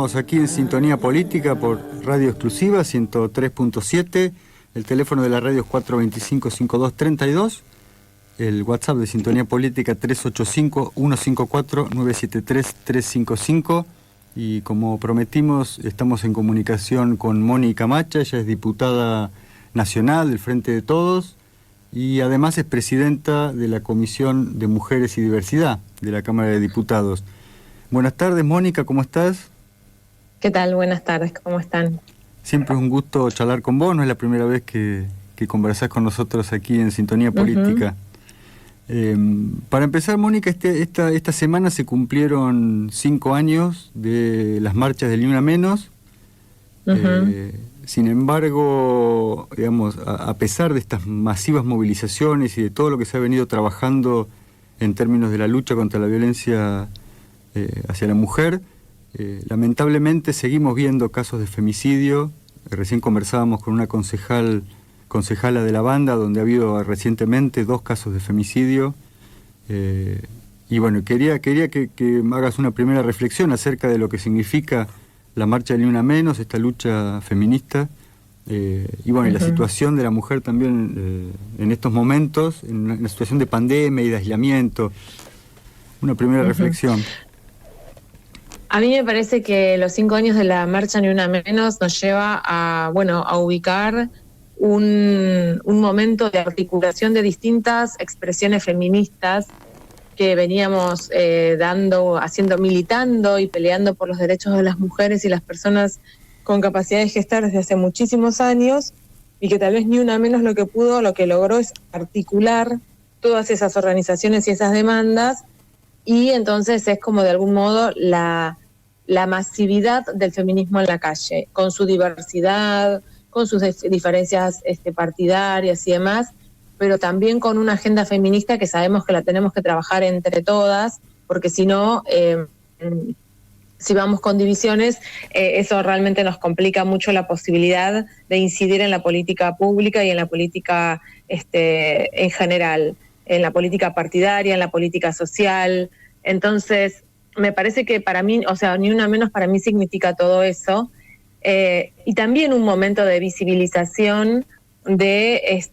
Estamos aquí en Sintonía Política por Radio Exclusiva 103.7, el teléfono de la radio es 425-5232, el WhatsApp de Sintonía Política 385-154-973-355 y como prometimos estamos en comunicación con Mónica Macha, ella es diputada nacional del Frente de Todos y además es presidenta de la Comisión de Mujeres y Diversidad de la Cámara de Diputados. Buenas tardes, Mónica, ¿cómo estás? ¿Qué tal? Buenas tardes, ¿cómo están? Siempre es un gusto charlar con vos, no es la primera vez que conversás con nosotros aquí en Sintonía Política. Para empezar, Mónica, esta semana se cumplieron 5 años de las marchas del Ni Una Menos. Sin embargo, digamos, a pesar de estas masivas movilizaciones y de todo lo que se ha venido trabajando en términos de la lucha contra la violencia hacia la mujer, lamentablemente seguimos viendo casos de femicidio. Recién conversábamos con una concejala de la banda donde ha habido recientemente 2 casos de femicidio. Y bueno, quería que hagas una primera reflexión acerca de lo que significa la marcha del Ni Una Menos, esta lucha feminista, y bueno, y la situación de la mujer también en estos momentos, en una situación de pandemia y de aislamiento. Una primera reflexión. A mí me parece que los 5 años de la marcha Ni Una Menos nos lleva a ubicar un momento de articulación de distintas expresiones feministas que veníamos militando y peleando por los derechos de las mujeres y las personas con capacidad de gestar desde hace muchísimos años, y que tal vez Ni Una Menos lo que logró es articular todas esas organizaciones y esas demandas, y entonces es como de algún modo la masividad del feminismo en la calle, con su diversidad, con sus diferencias partidarias y demás, pero también con una agenda feminista que sabemos que la tenemos que trabajar entre todas, porque si no, si vamos con divisiones, eso realmente nos complica mucho la posibilidad de incidir en la política pública y en la política en general, en la política partidaria, en la política social. Entonces, me parece que para mí, Ni Una Menos para mí significa todo eso, y también un momento de visibilización de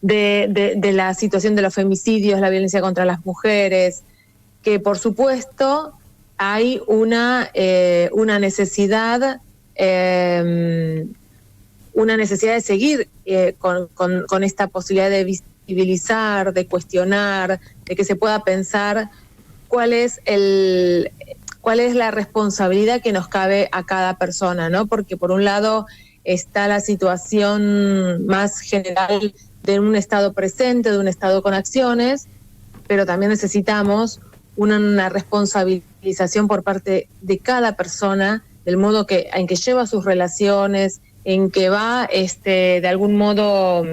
la situación de los femicidios, la violencia contra las mujeres, que por supuesto hay una necesidad de seguir con esta posibilidad de visibilizar, de cuestionar, de que se pueda pensar cuál es la responsabilidad que nos cabe a cada persona, ¿no? Porque por un lado está la situación más general de un Estado presente, de un Estado con acciones, pero también necesitamos una responsabilización por parte de cada persona, del modo en que lleva sus relaciones, en que va de algún modo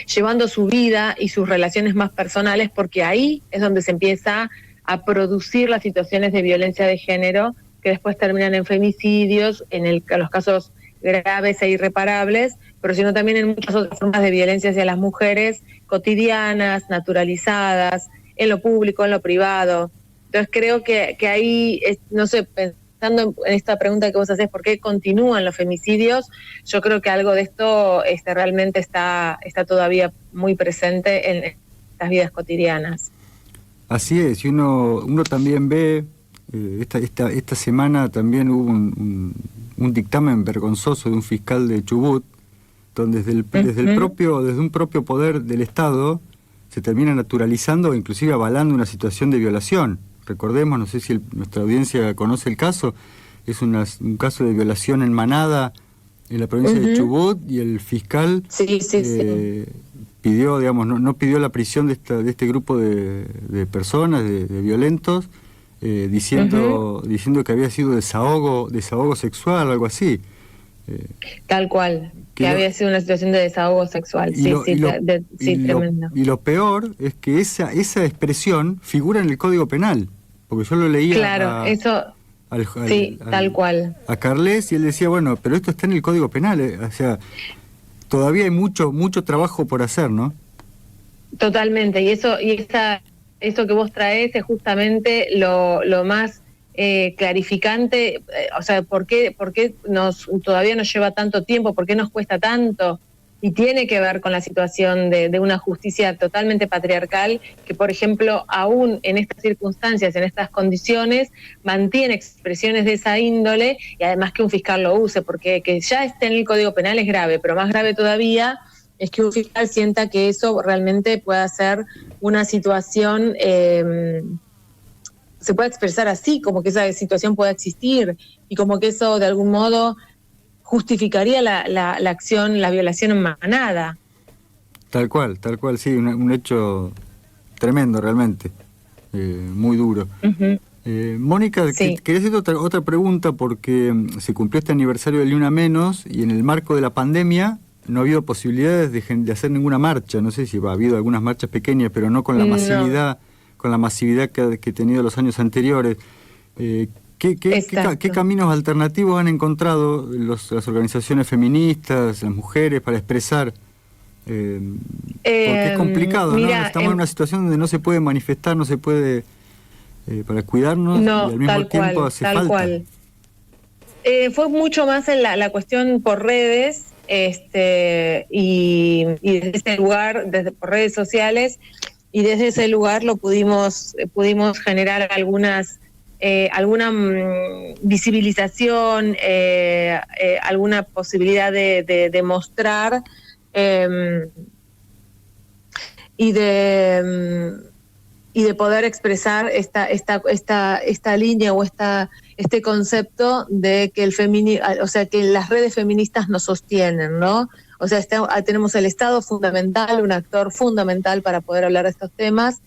llevando su vida y sus relaciones más personales, porque ahí es donde se empieza a producir las situaciones de violencia de género que después terminan en femicidios, en los casos graves e irreparables, pero sino también en muchas otras formas de violencia hacia las mujeres cotidianas, naturalizadas, en lo público, en lo privado. Entonces creo que ahí, no sé, pensando en esta pregunta que vos hacés, ¿por qué continúan los femicidios? Yo creo que algo de esto realmente está todavía muy presente en las vidas cotidianas. Así es, y uno también ve, esta semana también hubo un dictamen vergonzoso de un fiscal de Chubut, donde desde un propio poder del Estado se termina naturalizando e inclusive avalando una situación de violación. Recordemos, no sé si nuestra audiencia conoce el caso, es un caso de violación en manada en la provincia de Chubut, y el fiscal pidió, digamos, no pidió la prisión de este grupo de personas, de violentos, diciendo que había sido desahogo sexual o algo así. Tal cual, que había sido una situación de desahogo sexual, tremendo. Y lo peor es que esa expresión figura en el Código Penal, porque yo lo leía tal cual. A Carles, y él decía, bueno, pero esto está en el Código Penal, o sea, todavía hay mucho trabajo por hacer, ¿no? Totalmente, y eso que vos traés es justamente lo más clarificante, o sea, ¿por qué todavía nos lleva tanto tiempo? ¿Por qué nos cuesta tanto? Y tiene que ver con la situación de una justicia totalmente patriarcal que, por ejemplo, aún en estas circunstancias, en estas condiciones, mantiene expresiones de esa índole y además que un fiscal lo use, porque que ya esté en el Código Penal es grave, pero más grave todavía es que un fiscal sienta que eso realmente pueda ser una situación, se puede expresar así, como que esa situación pueda existir y como que eso de algún modo justificaría la acción, la violación en manada. Tal cual, sí, un hecho tremendo realmente, muy duro. Uh-huh. Mónica, sí. quería hacer otra pregunta porque se cumplió este aniversario del Ni Una Menos y en el marco de la pandemia no ha habido posibilidades de hacer ninguna marcha. No sé si ha habido algunas marchas pequeñas, pero no con la masividad, que ha tenido los años anteriores. ¿Qué caminos alternativos han encontrado las organizaciones feministas, las mujeres, para expresar? Porque es complicado, mira, ¿no? Estamos en una situación donde no se puede manifestar, no se puede, para cuidarnos, y al mismo tiempo hace falta. Cual. Fue mucho más en la cuestión por redes, y desde ese lugar, por redes sociales, y desde ese lugar pudimos generar alguna visibilización, alguna posibilidad de mostrar y de poder expresar esta línea o este concepto de que o sea, que las redes feministas nos sostienen, ¿no? O sea, tenemos el Estado fundamental, un actor fundamental para poder hablar de estos temas,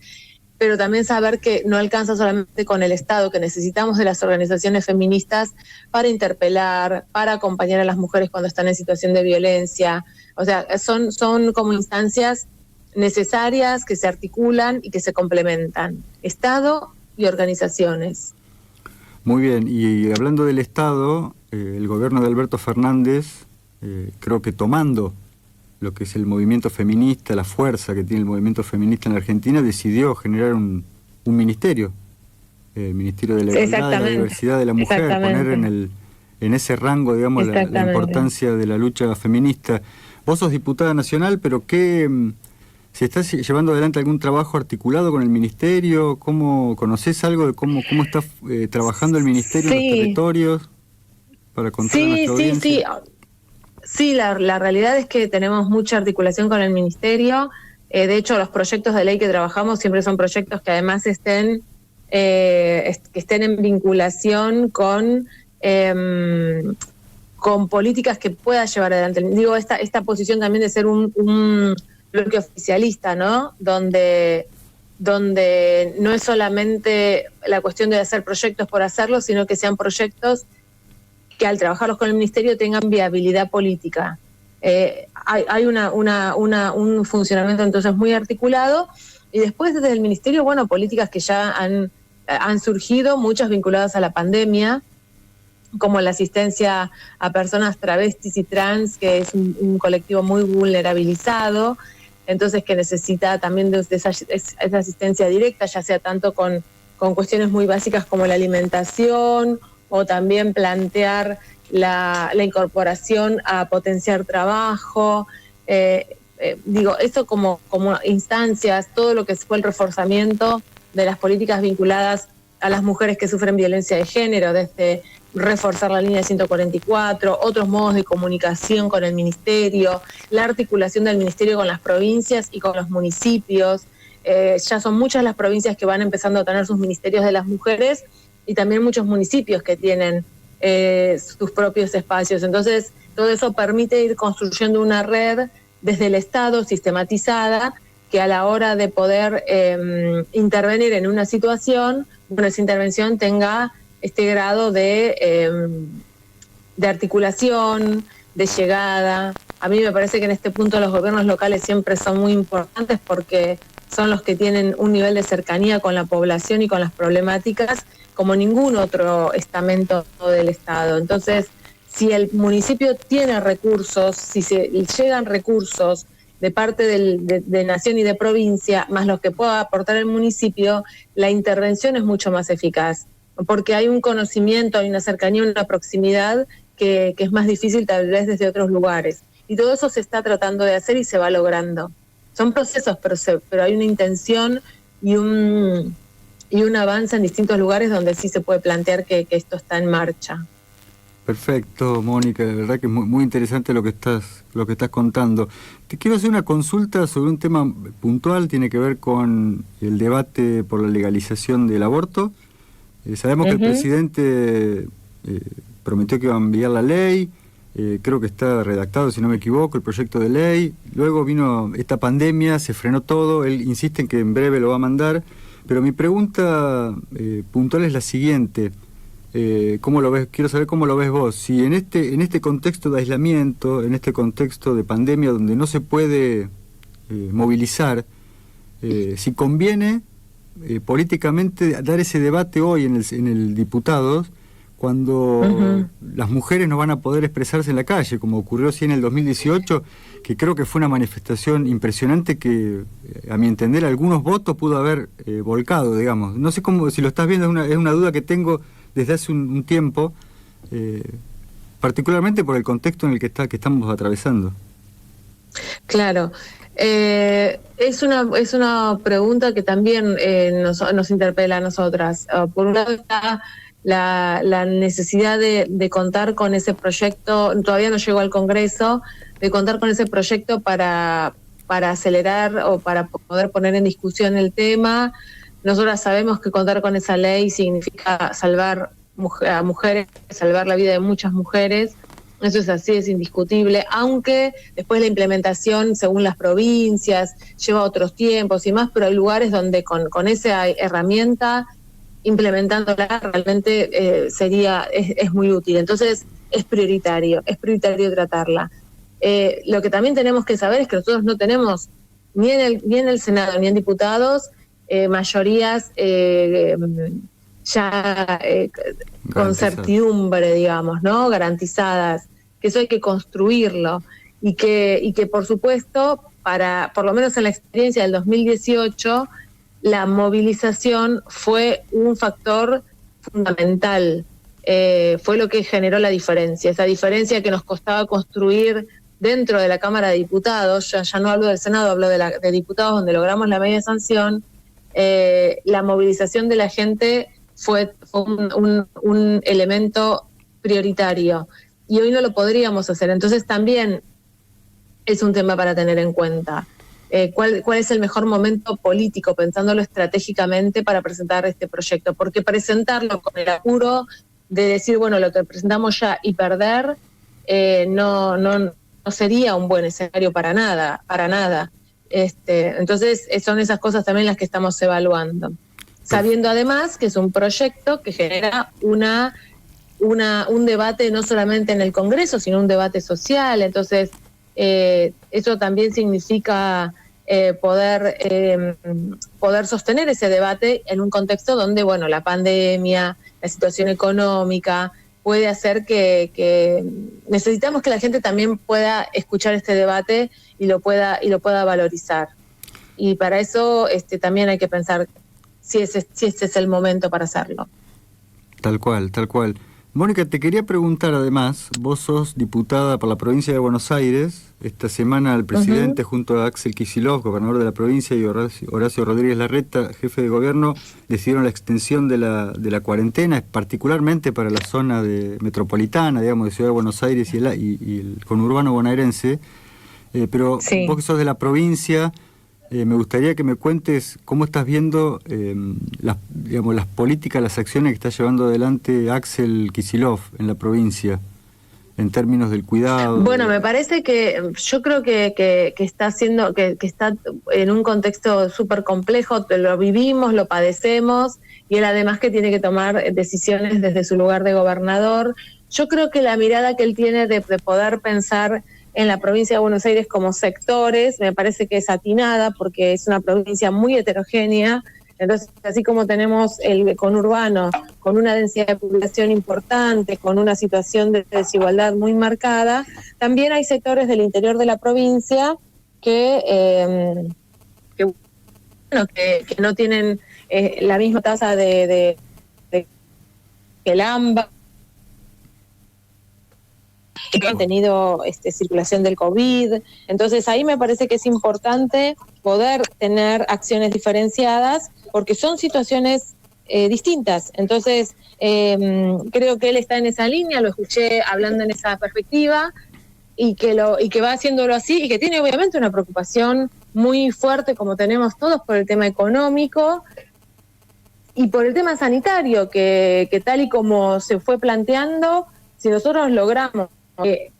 pero también saber que no alcanza solamente con el Estado, que necesitamos de las organizaciones feministas para interpelar, para acompañar a las mujeres cuando están en situación de violencia. O sea, son como instancias necesarias que se articulan y que se complementan, Estado y organizaciones. Muy bien, y hablando del Estado, el gobierno de Alberto Fernández, creo que tomando lo que es el movimiento feminista, la fuerza que tiene el movimiento feminista en la Argentina, decidió generar un ministerio, el Ministerio de la Igualdad, de la Diversidad de la Mujer, poner en ese rango, digamos, la importancia de la lucha feminista. Vos sos diputada nacional, pero ¿se está llevando adelante algún trabajo articulado con el Ministerio? ¿Conocés algo de cómo está trabajando el Ministerio en los territorios? Para contar a nuestra audiencia. Sí, la realidad es que tenemos mucha articulación con el Ministerio. De hecho, los proyectos de ley que trabajamos siempre son proyectos que además estén en vinculación con políticas que pueda llevar adelante. Digo, esta posición también de ser un bloque oficialista, ¿no? Donde no es solamente la cuestión de hacer proyectos por hacerlos, sino que sean proyectos que al trabajarlos con el Ministerio tengan viabilidad política. Hay un funcionamiento entonces muy articulado, y después desde el Ministerio, bueno, políticas que ya han surgido, muchas vinculadas a la pandemia, como la asistencia a personas travestis y trans, que es un colectivo muy vulnerabilizado, entonces que necesita también de esa asistencia directa, ya sea tanto con cuestiones muy básicas como la alimentación, o también plantear la incorporación a potenciar trabajo, digo, eso como instancias, todo lo que fue el reforzamiento de las políticas vinculadas a las mujeres que sufren violencia de género, desde reforzar la línea 144, otros modos de comunicación con el Ministerio, la articulación del Ministerio con las provincias y con los municipios. Ya son muchas las provincias que van empezando a tener sus ministerios de las mujeres, y también muchos municipios que tienen sus propios espacios. Entonces, todo eso permite ir construyendo una red desde el Estado sistematizada, que a la hora de poder intervenir en una situación, bueno, esa intervención tenga este grado de articulación, de llegada. A mí me parece que en este punto los gobiernos locales siempre son muy importantes porque son los que tienen un nivel de cercanía con la población y con las problemáticas como ningún otro estamento del Estado. Entonces, si el municipio tiene recursos, si se llegan recursos de parte de nación y de provincia, más los que pueda aportar el municipio, la intervención es mucho más eficaz. porque hay un conocimiento, hay una cercanía, una proximidad que es más difícil tal vez desde otros lugares. Y todo eso se está tratando de hacer y se va logrando. Son procesos, pero hay una intención y un avance en distintos lugares donde sí se puede plantear que esto está en marcha. Perfecto, Mónica, de verdad que es muy interesante lo que estás contando. Te quiero hacer una consulta sobre un tema puntual, tiene que ver con el debate por la legalización del aborto. Sabemos que el presidente prometió que iba a enviar la ley, creo que está redactado, si no me equivoco, el proyecto de ley. Luego vino esta pandemia, se frenó todo, él insiste en que en breve lo va a mandar, pero mi pregunta puntual es la siguiente. ¿Cómo lo ves? Quiero saber cómo lo ves vos. Si en este contexto de aislamiento, en este contexto de pandemia donde no se puede movilizar, si conviene políticamente dar ese debate hoy en el Diputados, cuando las mujeres no van a poder expresarse en la calle, como ocurrió así en el 2018, que creo que fue una manifestación impresionante que, a mi entender, algunos votos pudo haber volcado, digamos. No sé cómo, si lo estás viendo, es una duda que tengo desde hace un tiempo, particularmente por el contexto en el que estamos atravesando. Claro. Es una pregunta que también nos interpela a nosotras. Por un lado está la necesidad de contar con ese proyecto, todavía no llegó al Congreso, de contar con ese proyecto para acelerar o para poder poner en discusión el tema. Nosotras sabemos que contar con esa ley significa salvar a mujeres, salvar la vida de muchas mujeres. Eso es así, es indiscutible, aunque después la implementación, según las provincias, lleva otros tiempos y más, pero hay lugares donde con esa herramienta, implementándola, realmente es muy útil. Entonces, es prioritario tratarla. Lo que también tenemos que saber es que nosotros no tenemos, ni en el Senado, ni en diputados, mayorías con certidumbre, digamos, ¿no? Garantizadas, que eso hay que construirlo y que por supuesto, por lo menos en la experiencia del 2018, la movilización fue un factor fundamental, fue lo que generó la diferencia, esa diferencia que nos costaba construir dentro de la Cámara de Diputados. Ya no hablo del Senado, hablo de diputados, donde logramos la media sanción. La movilización de la gente fue un elemento prioritario y hoy no lo podríamos hacer. Entonces también es un tema para tener en cuenta. ¿Cuál es el mejor momento político, pensándolo estratégicamente, para presentar este proyecto? Porque presentarlo con el apuro de decir, bueno, lo que presentamos ya y perder, no sería un buen escenario para nada. Entonces son esas cosas también las que estamos evaluando, sabiendo además que es un proyecto que genera un debate no solamente en el Congreso, sino un debate social. Entonces eso también significa poder sostener ese debate en un contexto donde, bueno, la pandemia, la situación económica puede hacer que necesitamos que la gente también pueda escuchar este debate y lo pueda valorizar. Y para eso también hay que pensar si este es el momento para hacerlo. Tal cual. Mónica, te quería preguntar además, vos sos diputada por la provincia de Buenos Aires. Esta semana el presidente, junto a Axel Kicillof, gobernador de la provincia, y Horacio Rodríguez Larreta, jefe de gobierno, decidieron la extensión de la cuarentena, particularmente para la zona metropolitana, digamos, de Ciudad de Buenos Aires y el conurbano bonaerense. Pero sí, vos que sos de la provincia, me gustaría que me cuentes cómo estás viendo las políticas, las acciones que está llevando adelante Axel Kicillof en la provincia, en términos del cuidado. Bueno, me parece que yo creo que está haciendo, que está en un contexto súper complejo, lo vivimos, lo padecemos, y él además que tiene que tomar decisiones desde su lugar de gobernador. Yo creo que la mirada que él tiene de poder pensar en la provincia de Buenos Aires como sectores, me parece que es atinada, porque es una provincia muy heterogénea. Entonces, así como tenemos el conurbano con una densidad de población importante, con una situación de desigualdad muy marcada, también hay sectores del interior de la provincia que no tienen la misma tasa de el AMBA, que han tenido circulación del COVID. Entonces ahí me parece que es importante poder tener acciones diferenciadas porque son situaciones distintas. Entonces creo que él está en esa línea, lo escuché hablando en esa perspectiva y que va haciéndolo así y que tiene obviamente una preocupación muy fuerte como tenemos todos por el tema económico y por el tema sanitario que tal y como se fue planteando, si nosotros logramos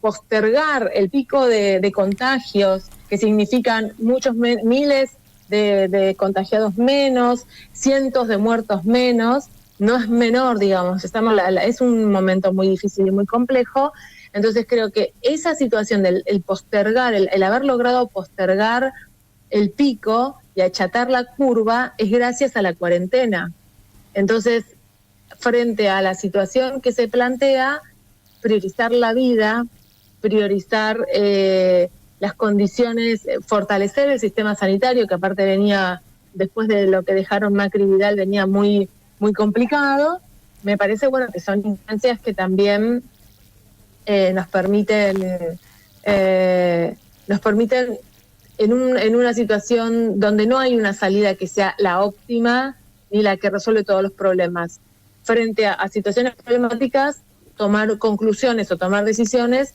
postergar el pico de contagios, que significan muchos miles de contagiados menos, cientos de muertos menos, no es menor, digamos, es un momento muy difícil y muy complejo. Entonces creo que esa situación del postergar, el haber logrado postergar el pico y achatar la curva es gracias a la cuarentena. Entonces, frente a la situación que se plantea, priorizar la vida, priorizar las condiciones, fortalecer el sistema sanitario, que aparte venía, después de lo que dejaron Macri y Vidal, venía muy, muy complicado. Me parece bueno que son instancias que también nos permiten en una situación donde no hay una salida que sea la óptima ni la que resuelve todos los problemas. Frente a situaciones problemáticas, tomar conclusiones o tomar decisiones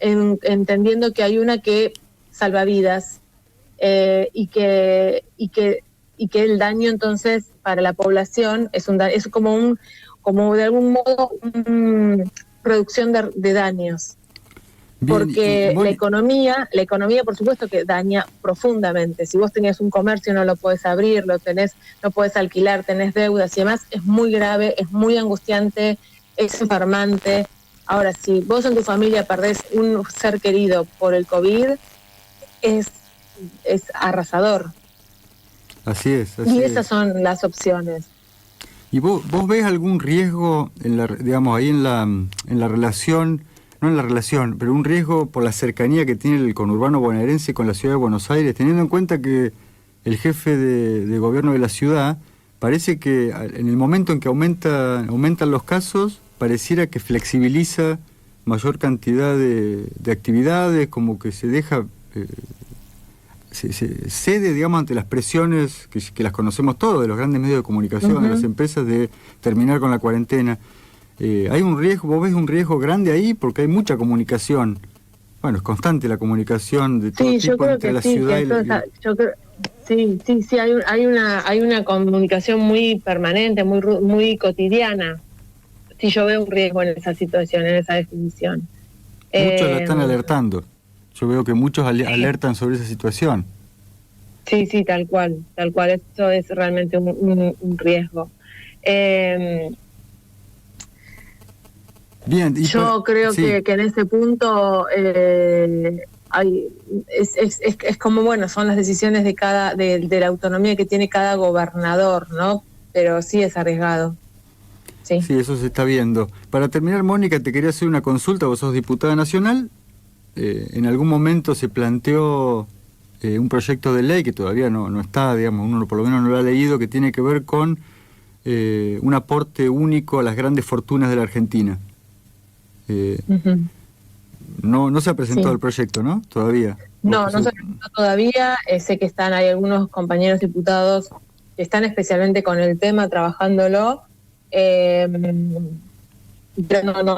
entendiendo que hay una que salva vidas y que el daño entonces para la población es como de algún modo una reducción de daños. Bien, porque la economía por supuesto que daña profundamente. Si vos tenías un comercio no lo podés abrir, no podés alquilar, tenés deudas y demás, es muy grave, es muy angustiante, es enfermante. Ahora, si vos en tu familia perdés un ser querido por el COVID, es arrasador. Así es. Y esas son las opciones. ¿Y vos ves algún riesgo en la relación, no en la relación, pero un riesgo por la cercanía que tiene el conurbano bonaerense con la ciudad de Buenos Aires, teniendo en cuenta que el jefe de gobierno de la ciudad parece que en el momento en que aumentan los casos, pareciera que flexibiliza mayor cantidad de actividades, como que se deja, se cede, digamos, ante las presiones que las conocemos todos, de los grandes medios de comunicación, de las empresas, de terminar con la cuarentena. ¿Hay un riesgo, vos ves un riesgo grande ahí? Porque hay mucha comunicación. Bueno, es constante la comunicación de todo tipo entre la ciudad y la... Sí, hay una comunicación muy permanente, muy cotidiana. Sí, yo veo un riesgo en esa situación, en esa definición. Muchos la están alertando. Yo veo que muchos alertan sobre esa situación. Sí, tal cual. Eso es realmente un riesgo. Bien. Yo creo que en ese punto es como, bueno, son las decisiones de la autonomía que tiene cada gobernador, ¿no? Pero sí es arriesgado. Sí, eso se está viendo. Para terminar, Mónica, te quería hacer una consulta. Vos sos diputada nacional. En algún momento se planteó un proyecto de ley que todavía no está, digamos, uno por lo menos no lo ha leído, que tiene que ver con un aporte único a las grandes fortunas de la Argentina. No se ha presentado el proyecto, ¿no? Todavía. No se ha presentado todavía. Sé que hay algunos compañeros diputados que están especialmente con el tema, trabajándolo. Pero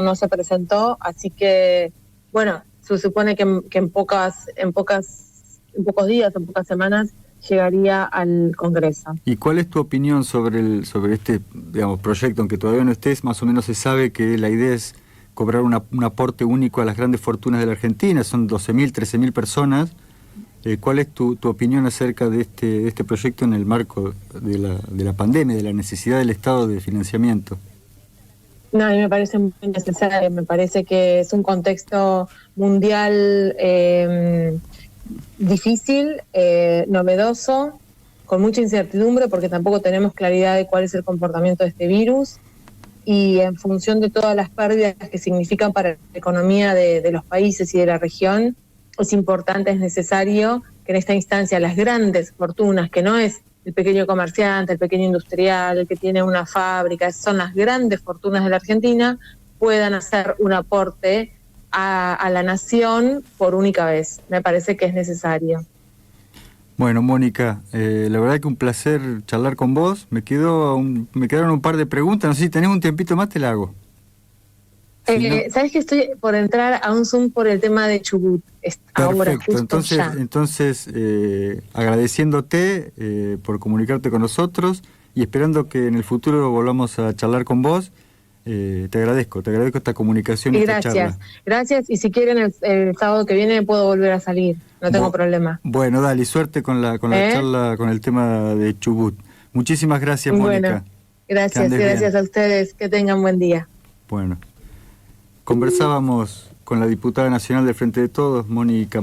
no se presentó, así que bueno, se supone que en pocos días, en pocas semanas llegaría al Congreso. ¿Y cuál es tu opinión sobre este, digamos, proyecto? Aunque todavía no estés, más o menos se sabe que la idea es cobrar un aporte único a las grandes fortunas de la Argentina, son 12.000, 13.000 personas. ¿Cuál es tu opinión acerca de este proyecto en el marco de la pandemia, de la necesidad del Estado de financiamiento? No, a mí me parece muy necesario, me parece que es un contexto mundial difícil, novedoso, con mucha incertidumbre porque tampoco tenemos claridad de cuál es el comportamiento de este virus y en función de todas las pérdidas que significan para la economía de los países y de la región, es importante, es necesario que en esta instancia las grandes fortunas, que no es el pequeño comerciante, el pequeño industrial, el que tiene una fábrica, son las grandes fortunas de la Argentina, puedan hacer un aporte a la nación por única vez. Me parece que es necesario. Bueno, Mónica, la verdad que un placer charlar con vos. Me quedaron un par de preguntas, no sé si tenés un tiempito más, te la hago. Si no... Sabes que estoy por entrar a un Zoom por el tema de Chubut. Ahora, perfecto, justo entonces agradeciéndote por comunicarte con nosotros y esperando que en el futuro volvamos a charlar con vos. Te agradezco esta comunicación y esta charla. Gracias, y si quieren el sábado que viene puedo volver a salir, no tengo problema. Bueno, dale, suerte con la charla, con el tema de Chubut. Muchísimas gracias, Mónica. Bueno, gracias a ustedes, que tengan buen día. Bueno, conversábamos con la diputada nacional del Frente de Todos, Mónica